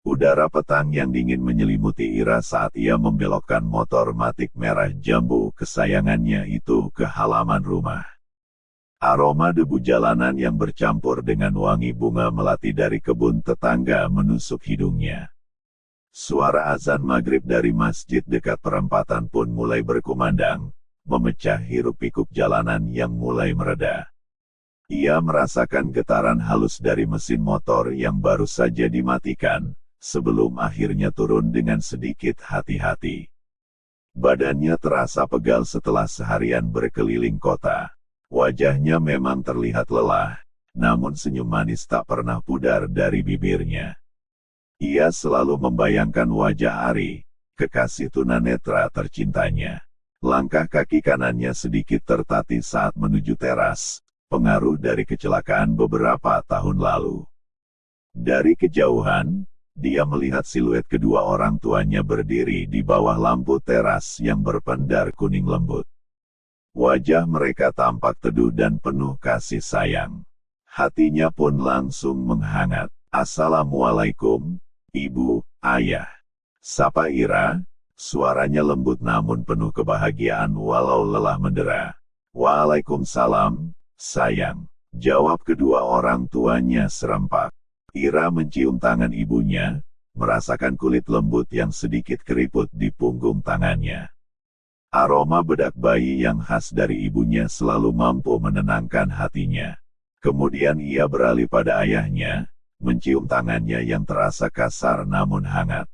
Udara petang yang dingin menyelimuti Ira saat ia membelokkan motor Matic merah jambu kesayangannya itu ke halaman rumah. Aroma debu jalanan yang bercampur dengan wangi bunga melati dari kebun tetangga menusuk hidungnya. Suara azan maghrib dari masjid dekat perempatan pun mulai berkumandang, memecah hiruk-pikuk jalanan yang mulai mereda. Ia merasakan getaran halus dari mesin motor yang baru saja dimatikan, sebelum akhirnya turun dengan sedikit hati-hati. Badannya terasa pegal setelah seharian berkeliling kota. Wajahnya memang terlihat lelah, namun senyum manis tak pernah pudar dari bibirnya. Ia selalu membayangkan wajah Ari, kekasih tunanetra tercintanya. Langkah kaki kanannya sedikit tertatih saat menuju teras, pengaruh dari kecelakaan beberapa tahun lalu. Dari kejauhan, dia melihat siluet kedua orang tuanya berdiri di bawah lampu teras yang berpendar kuning lembut. Wajah mereka tampak teduh dan penuh kasih sayang. Hatinya pun langsung menghangat. "Assalamualaikum, Ibu, Ayah," sapa Ira, suaranya lembut namun penuh kebahagiaan walau lelah mendera. "Waalaikumsalam, sayang," jawab kedua orang tuanya serempak. Ira mencium tangan ibunya, merasakan kulit lembut yang sedikit keriput di punggung tangannya. Aroma bedak bayi yang khas dari ibunya selalu mampu menenangkan hatinya. Kemudian ia beralih pada ayahnya, mencium tangannya yang terasa kasar namun hangat.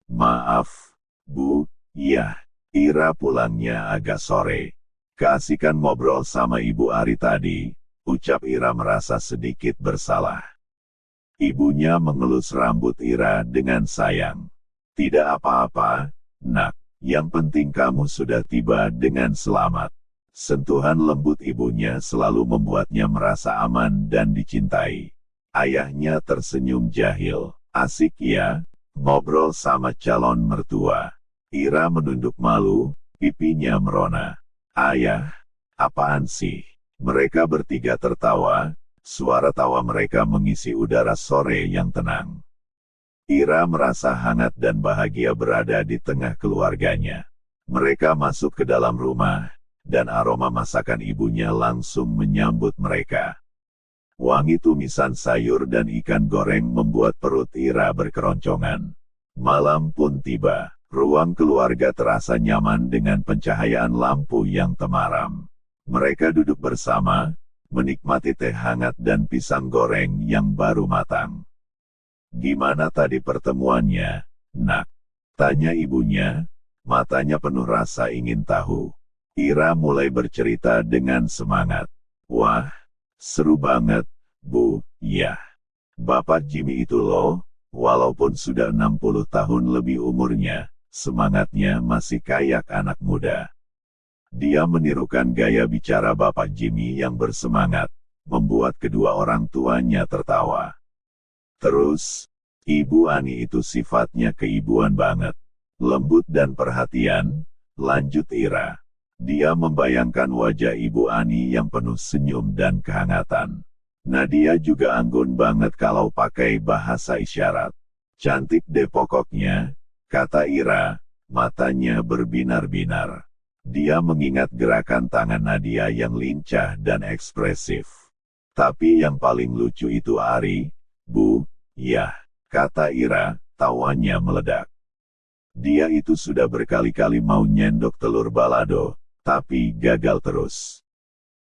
"Maaf, Bu, ya, Ira pulangnya agak sore. Keasikan ngobrol sama Ibu Ari tadi," ucap Ira merasa sedikit bersalah. Ibunya mengelus rambut Ira dengan sayang. "Tidak apa-apa, Nak. Yang penting kamu sudah tiba dengan selamat." Sentuhan lembut ibunya selalu membuatnya merasa aman dan dicintai. Ayahnya tersenyum jahil. "Asik ya, ngobrol sama calon mertua." Ira menunduk malu, pipinya merona. "Ayah, apaan sih?" Mereka bertiga tertawa, suara tawa mereka mengisi udara sore yang tenang. Ira merasa hangat dan bahagia berada di tengah keluarganya. Mereka masuk ke dalam rumah, dan aroma masakan ibunya langsung menyambut mereka. Wangi tumisan sayur dan ikan goreng membuat perut Ira berkeroncongan. Malam pun tiba, ruang keluarga terasa nyaman dengan pencahayaan lampu yang temaram. Mereka duduk bersama, menikmati teh hangat dan pisang goreng yang baru matang. "Gimana tadi pertemuannya, Nak?" tanya ibunya, matanya penuh rasa ingin tahu. Ira mulai bercerita dengan semangat. "Wah, seru banget, Bu, ya. Bapak Jimmy itu loh, walaupun sudah 60 tahun lebih umurnya, semangatnya masih kayak anak muda." Dia menirukan gaya bicara Bapak Jimmy yang bersemangat, membuat kedua orang tuanya tertawa. Terus, Ibu Ani itu sifatnya keibuan banget. Lembut dan perhatian, lanjut Ira. Dia membayangkan wajah Ibu Ani yang penuh senyum dan kehangatan. Nadia juga anggun banget kalau pakai bahasa isyarat. "Cantik deh pokoknya," kata Ira, matanya berbinar-binar. Dia mengingat gerakan tangan Nadia yang lincah dan ekspresif. "Tapi yang paling lucu itu Ari, Bu, ya," kata Ira, tawanya meledak. Dia itu sudah berkali-kali mau nyendok telur balado, tapi gagal terus.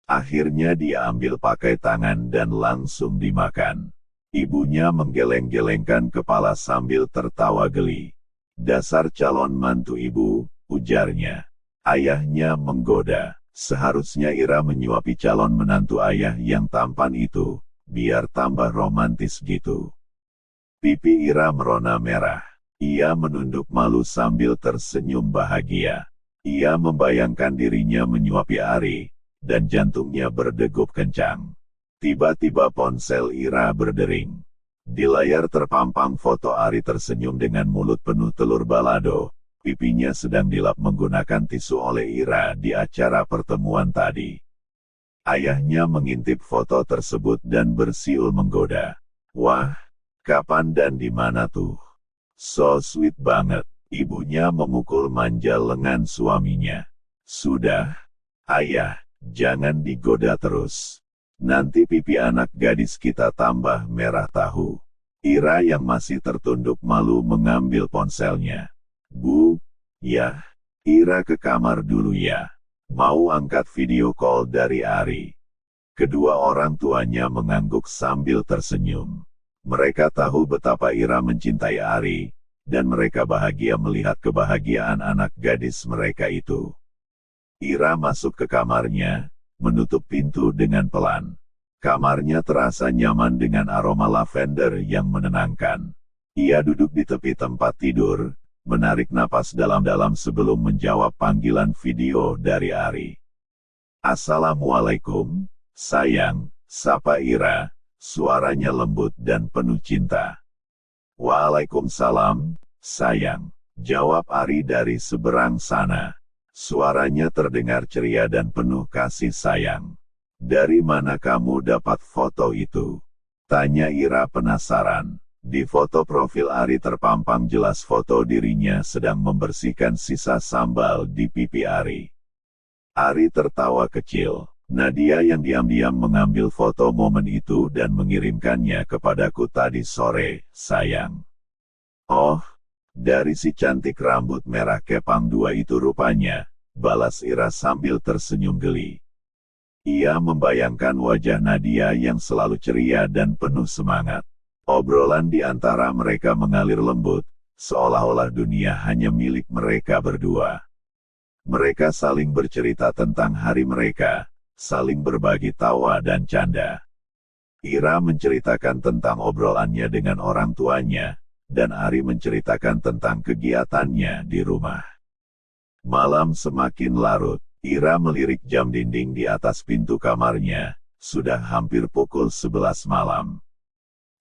Akhirnya dia ambil pakai tangan dan langsung dimakan. Ibunya menggeleng-gelengkan kepala sambil tertawa geli. "Dasar calon mantu ibu," ujarnya. Ayahnya menggoda. Seharusnya Ira menyuapi calon menantu ayah yang tampan itu, biar tambah romantis gitu. Pipi Ira merona merah. Ia menunduk malu sambil tersenyum bahagia. Ia membayangkan dirinya menyuapi Ari, dan jantungnya berdegup kencang. Tiba-tiba ponsel Ira berdering. Di layar terpampang foto Ari tersenyum dengan mulut penuh telur balado. Pipinya sedang dilap menggunakan tisu oleh Ira di acara pertemuan tadi. Ayahnya mengintip foto tersebut dan bersiul menggoda. "Wah, Kapan dan di mana tuh? So sweet banget. Ibunya memukul manja lengan suaminya. Sudah, ayah, jangan digoda terus. Nanti pipi anak gadis kita tambah merah tahu. Ira yang masih tertunduk malu mengambil ponselnya. Bu, ya, Ira ke kamar dulu ya. Mau angkat video call dari Ari. Kedua orang tuanya mengangguk sambil tersenyum. Mereka tahu betapa Ira mencintai Ari, dan mereka bahagia melihat kebahagiaan anak gadis mereka itu. Ira masuk ke kamarnya, menutup pintu dengan pelan. Kamarnya terasa nyaman dengan aroma lavender yang menenangkan. Ia duduk di tepi tempat tidur, menarik napas dalam-dalam sebelum menjawab panggilan video dari Ari. "Assalamualaikum, sayang," sapa Ira, suaranya lembut dan penuh cinta. "Waalaikumsalam, sayang," jawab Ari dari seberang sana. Suaranya terdengar ceria dan penuh kasih sayang. "Dari mana kamu dapat foto itu?" tanya Ira penasaran. Di foto profil Ari terpampang jelas foto dirinya sedang membersihkan sisa sambal di pipi Ari. Ari tertawa kecil. "Nadia yang diam-diam mengambil foto momen itu dan mengirimkannya kepadaku tadi sore, sayang." "Oh, dari si cantik rambut merah kepang dua itu rupanya," balas Ira sambil tersenyum geli. Ia membayangkan wajah Nadia yang selalu ceria dan penuh semangat. Obrolan di antara mereka mengalir lembut, seolah-olah dunia hanya milik mereka berdua. Mereka saling bercerita tentang hari mereka, saling berbagi tawa dan canda. Ira menceritakan tentang obrolannya dengan orang tuanya, dan Ari menceritakan tentang kegiatannya di rumah. Malam semakin larut, Ira melirik jam dinding di atas pintu kamarnya, sudah hampir pukul 11 malam.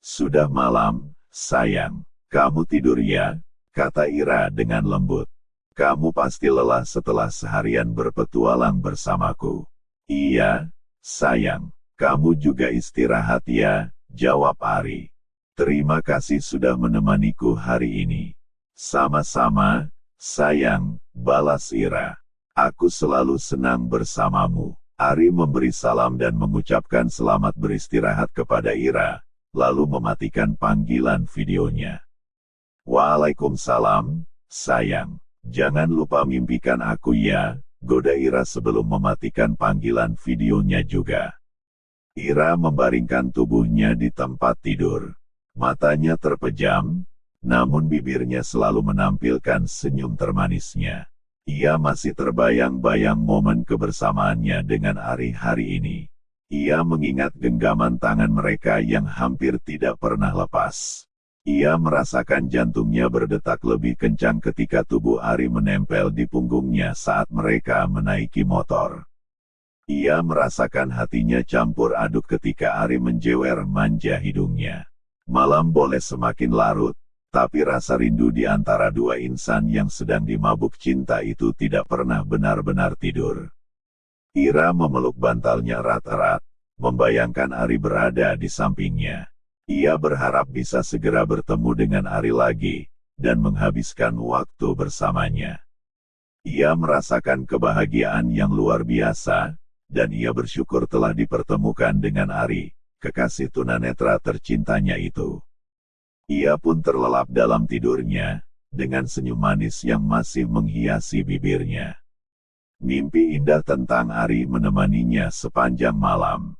"Sudah malam, sayang, kamu tidur ya," kata Ira dengan lembut. "Kamu pasti lelah setelah seharian berpetualang bersamaku." "Iya, sayang, kamu juga istirahat ya," jawab Ari. "Terima kasih sudah menemaniku hari ini." "Sama-sama, sayang," balas Ira. "Aku selalu senang bersamamu." Ari memberi salam dan mengucapkan selamat beristirahat kepada Ira, lalu mematikan panggilan videonya. "Waalaikumsalam, sayang. Jangan lupa mimpikan aku ya," goda Ira sebelum mematikan panggilan videonya juga. Ira membaringkan tubuhnya di tempat tidur. Matanya terpejam, namun bibirnya selalu menampilkan senyum termanisnya. Ia masih terbayang-bayang momen kebersamaannya dengan Ari hari ini. Ia mengingat genggaman tangan mereka yang hampir tidak pernah lepas. Ia merasakan jantungnya berdetak lebih kencang ketika tubuh Ari menempel di punggungnya saat mereka menaiki motor. Ia merasakan hatinya campur aduk ketika Ari menjewer manja hidungnya. Malam boleh semakin larut, tapi rasa rindu di antara dua insan yang sedang dimabuk cinta itu tidak pernah benar-benar tidur. Ira memeluk bantalnya erat-erat, membayangkan Ari berada di sampingnya. Ia berharap bisa segera bertemu dengan Ari lagi, dan menghabiskan waktu bersamanya. Ia merasakan kebahagiaan yang luar biasa, dan ia bersyukur telah dipertemukan dengan Ari, kekasih tunanetra tercintanya itu. Ia pun terlelap dalam tidurnya, dengan senyum manis yang masih menghiasi bibirnya. Mimpi indah tentang Ari menemaninya sepanjang malam.